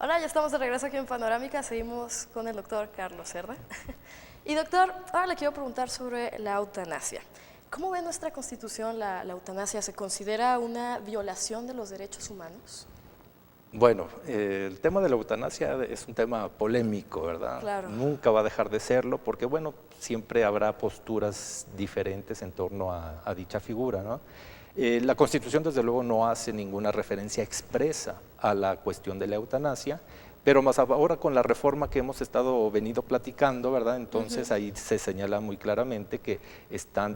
Hola, ya estamos de regreso aquí en Panorámica, seguimos con el doctor Carlos Cerda. Y doctor, ahora le quiero preguntar sobre la eutanasia. ¿Cómo ve nuestra Constitución la eutanasia? ¿Se considera una violación de los derechos humanos? Bueno, el tema de la eutanasia es un tema polémico, ¿verdad? Claro. Nunca va a dejar de serlo porque, bueno, siempre habrá posturas diferentes en torno a dicha figura, ¿no? La Constitución, desde luego, no hace ninguna referencia expresa a la cuestión de la eutanasia, pero más ahora con la reforma que hemos venido platicando, ¿verdad? Entonces ahí se señala muy claramente que están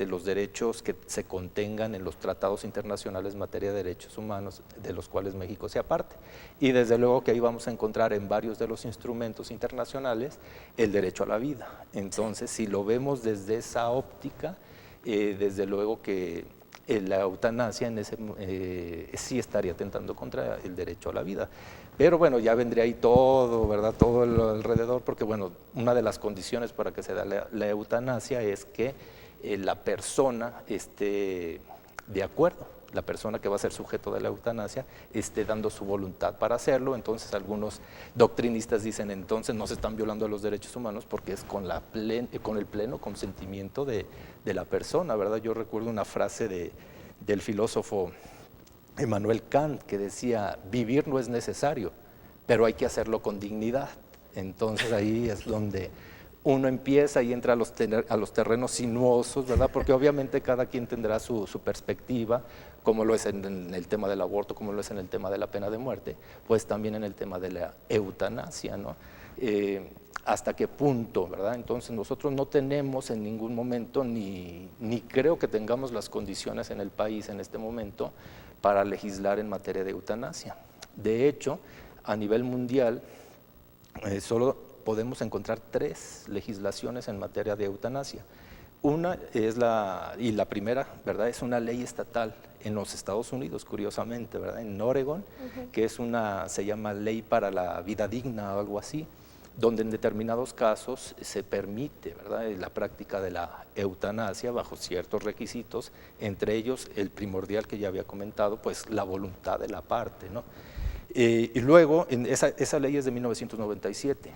los derechos que se contengan en los tratados internacionales en materia de derechos humanos, de los cuales México sea parte. Y desde luego que ahí vamos a encontrar en varios de los instrumentos internacionales el derecho a la vida. Entonces, si lo vemos desde esa óptica, desde luego que la eutanasia sí estaría atentando contra el derecho a la vida. Pero bueno, ya vendría ahí todo, ¿verdad? Todo alrededor, porque bueno, una de las condiciones para que se da la eutanasia es que la persona esté de acuerdo, la persona que va a ser sujeto de la eutanasia esté dando su voluntad para hacerlo. Entonces algunos doctrinistas dicen, entonces no se están violando los derechos humanos porque es con el pleno consentimiento de la persona, ¿verdad? Yo recuerdo una frase del filósofo Immanuel Kant, que decía, vivir no es necesario, pero hay que hacerlo con dignidad. Entonces ahí es donde uno empieza y entra a los terrenos sinuosos, ¿verdad? Porque obviamente cada quien tendrá su perspectiva, como lo es en el tema del aborto, como lo es en el tema de la pena de muerte, pues también en el tema de la eutanasia, ¿no? ¿Hasta qué punto, verdad? Entonces nosotros no tenemos en ningún momento, ni creo que tengamos las condiciones en el país en este momento para legislar en materia de eutanasia. De hecho, a nivel mundial, solo podemos encontrar 3 legislaciones en materia de eutanasia. Una es la primera, ¿verdad? Es una ley estatal en los Estados Unidos, curiosamente, ¿verdad? En Oregon, que se llama Ley para la Vida Digna o algo así, donde en determinados casos se permite, ¿verdad?, la práctica de la eutanasia bajo ciertos requisitos, entre ellos el primordial que ya había comentado, pues la voluntad de la parte, ¿no? Y luego, esa ley es de 1997.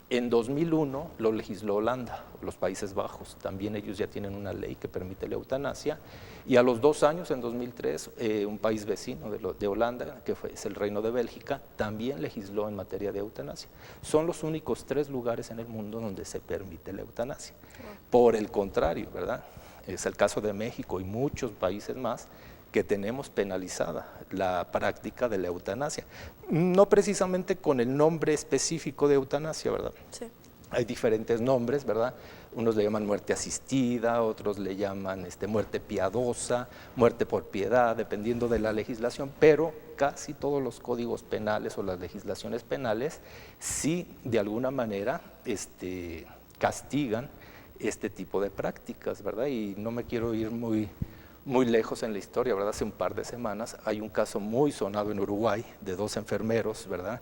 En 2001 lo legisló Holanda, los Países Bajos. También ellos ya tienen una ley que permite la eutanasia. Y a los 2 años, en 2003, un país vecino de Holanda, que es el Reino de Bélgica, también legisló en materia de eutanasia. Son los únicos 3 lugares en el mundo donde se permite la eutanasia. Por el contrario, ¿verdad? Es el caso de México y muchos países más que tenemos penalizada la práctica de la eutanasia. No precisamente con el nombre específico de eutanasia, ¿verdad? Sí. Hay diferentes nombres, ¿verdad? Unos le llaman muerte asistida, otros le llaman muerte piadosa, muerte por piedad, dependiendo de la legislación, pero casi todos los códigos penales o las legislaciones penales sí, de alguna manera, castigan este tipo de prácticas, ¿verdad? Y no me quiero ir muy lejos en la historia, ¿verdad? Hace un par de semanas hay un caso muy sonado en Uruguay de 2 enfermeros, ¿verdad?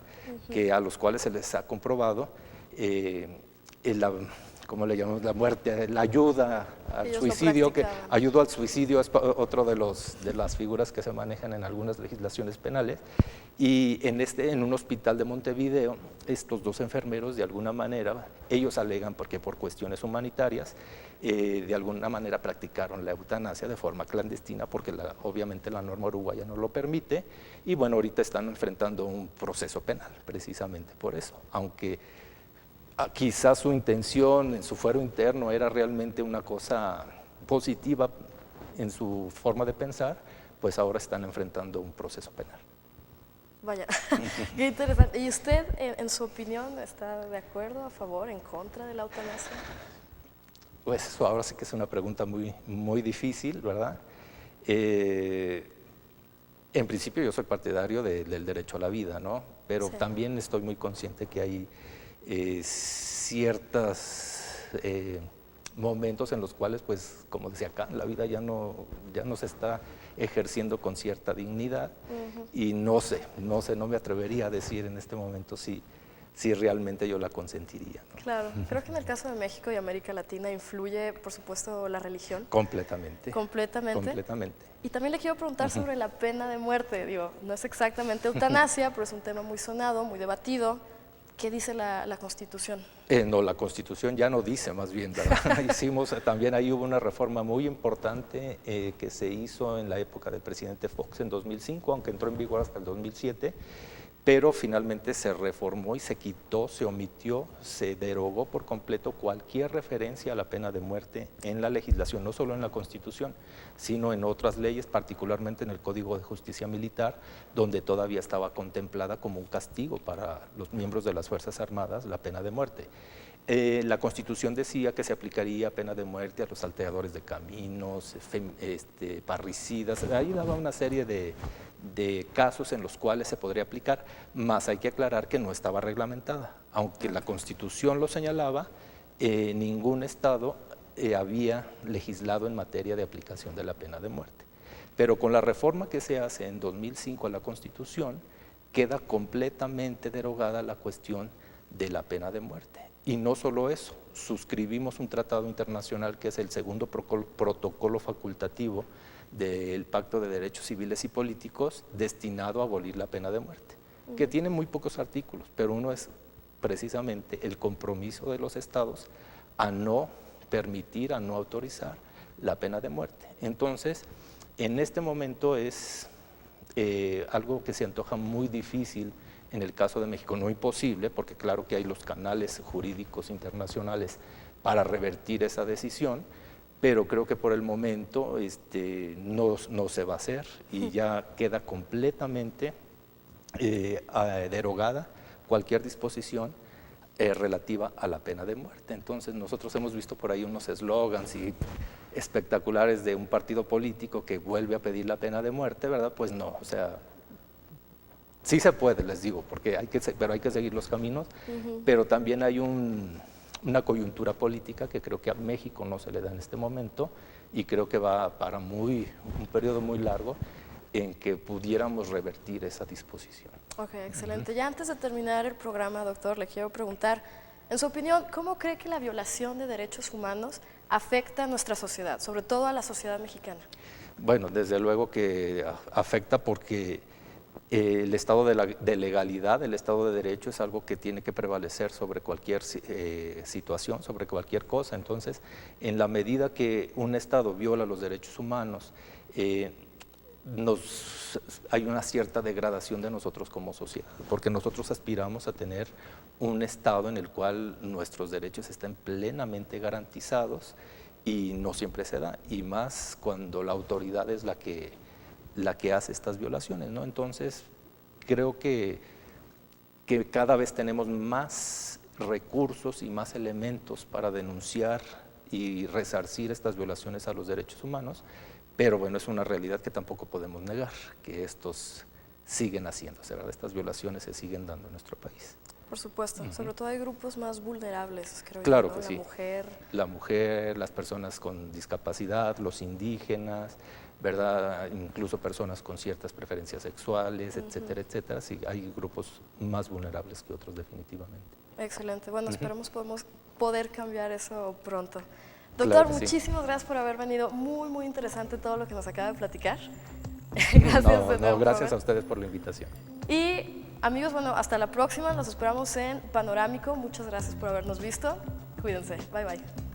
Que a los cuales se les ha comprobado ¿cómo le llamamos? La muerte, la ayuda al suicidio, que ayudó al suicidio es otro de las figuras que se manejan en algunas legislaciones penales. Y en un hospital de Montevideo, estos 2 enfermeros, de alguna manera, ellos alegan porque por cuestiones humanitarias, de alguna manera practicaron la eutanasia de forma clandestina, porque obviamente la norma uruguaya no lo permite, y bueno, ahorita están enfrentando un proceso penal, precisamente por eso, aunque quizás su intención en su fuero interno era realmente una cosa positiva en su forma de pensar, pues ahora están enfrentando un proceso penal. Vaya, qué interesante. ¿Y usted, en su opinión, está de acuerdo, a favor, en contra de la eutanasia? Pues eso ahora sí que es una pregunta muy, muy difícil, ¿verdad? En principio yo soy partidario del derecho a la vida, ¿no? Pero también estoy muy consciente que hay ciertos momentos en los cuales, pues, como decía acá, la vida ya no se está ejerciendo con cierta dignidad. Y no me atrevería a decir en este momento si si realmente yo la consentiría, ¿no? Claro, creo que en el caso de México y América Latina influye, por supuesto, la religión. Completamente. Completamente. Completamente. Y también le quiero preguntar sobre la pena de muerte. Digo, no es exactamente eutanasia, pero es un tema muy sonado, muy debatido. ¿Qué dice la Constitución? No, la Constitución ya no dice, más bien, ¿verdad? También ahí hubo una reforma muy importante que se hizo en la época del presidente Fox en 2005, aunque entró en vigor hasta el 2007, pero finalmente se reformó y se quitó, se omitió, se derogó por completo cualquier referencia a la pena de muerte en la legislación, no solo en la Constitución, sino en otras leyes, particularmente en el Código de Justicia Militar, donde todavía estaba contemplada como un castigo para los miembros de las Fuerzas Armadas la pena de muerte. La Constitución decía que se aplicaría pena de muerte a los salteadores de caminos, parricidas, ahí daba una serie de casos en los cuales se podría aplicar, más hay que aclarar que no estaba reglamentada. Aunque la Constitución lo señalaba, ningún Estado había legislado en materia de aplicación de la pena de muerte. Pero con la reforma que se hace en 2005 a la Constitución, queda completamente derogada la cuestión de la pena de muerte. Y no solo eso, suscribimos un tratado internacional que es el segundo protocolo facultativo del Pacto de Derechos Civiles y Políticos destinado a abolir la pena de muerte, que tiene muy pocos artículos, pero uno es precisamente el compromiso de los estados a no permitir, a no autorizar la pena de muerte. Entonces, en este momento es algo que se antoja muy difícil en el caso de México, no imposible, porque claro que hay los canales jurídicos internacionales para revertir esa decisión, pero creo que por el momento no se va a hacer y ya queda completamente derogada cualquier disposición relativa a la pena de muerte. Entonces nosotros hemos visto por ahí unos eslogans y espectaculares de un partido político que vuelve a pedir la pena de muerte, ¿verdad? Pues no, o sea, sí se puede, les digo, pero hay que seguir los caminos, pero también hay una coyuntura política que creo que a México no se le da en este momento y creo que va para un periodo muy largo en que pudiéramos revertir esa disposición. Ok, excelente. Ya antes de terminar el programa, doctor, le quiero preguntar, en su opinión, ¿cómo cree que la violación de derechos humanos afecta a nuestra sociedad, sobre todo a la sociedad mexicana? Bueno, desde luego que afecta porque el estado de legalidad, el estado de derecho es algo que tiene que prevalecer sobre cualquier situación, sobre cualquier cosa. Entonces, en la medida que un estado viola los derechos humanos, hay una cierta degradación de nosotros como sociedad, porque nosotros aspiramos a tener un estado en el cual nuestros derechos estén plenamente garantizados y no siempre se da, y más cuando la autoridad es la que hace estas violaciones, ¿no? Entonces, creo que cada vez tenemos más recursos y más elementos para denunciar y resarcir estas violaciones a los derechos humanos, pero bueno, es una realidad que tampoco podemos negar, que estos siguen haciéndose, ¿verdad? Estas violaciones se siguen dando en nuestro país. Por supuesto, sobre todo hay grupos más vulnerables, creo claro yo, ¿no? Que sí. Mujer. La mujer, las personas con discapacidad, los indígenas, ¿verdad? Incluso personas con ciertas preferencias sexuales, etcétera, etcétera. Sí, hay grupos más vulnerables que otros definitivamente. Excelente. Bueno, esperemos podemos poder cambiar eso pronto. Doctor, claro muchísimas gracias por haber venido. Muy, muy interesante todo lo que nos acaba de platicar. Gracias. Gracias a ustedes por la invitación. Y amigos, bueno, hasta la próxima. Los esperamos en Panorámico. Muchas gracias por habernos visto. Cuídense. Bye, bye.